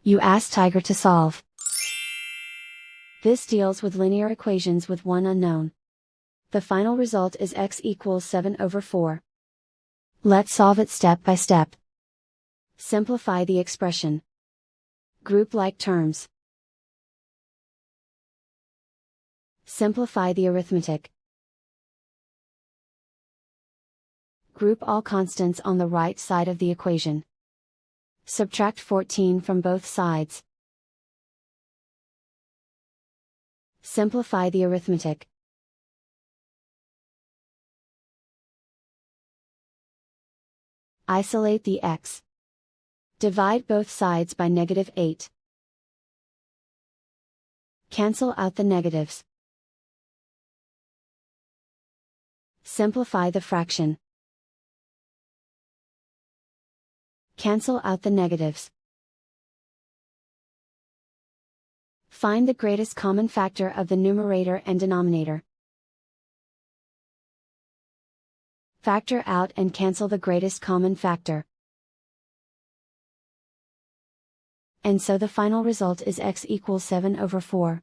You ask Tiger to solve. This deals with linear equations with one unknown. The final result is x equals 7/4. Let's solve it step by step. Simplify the expression. Group like terms. Simplify the arithmetic. Group all constants on the right side of the equation. Subtract 14 from both sides. Simplify the arithmetic. Isolate the x. Divide both sides by -8. Cancel out the negatives. Simplify the fraction. Cancel out the negatives. Find the greatest common factor of the numerator and denominator. Factor out and cancel the greatest common factor. And so the final result is x equals 7/4.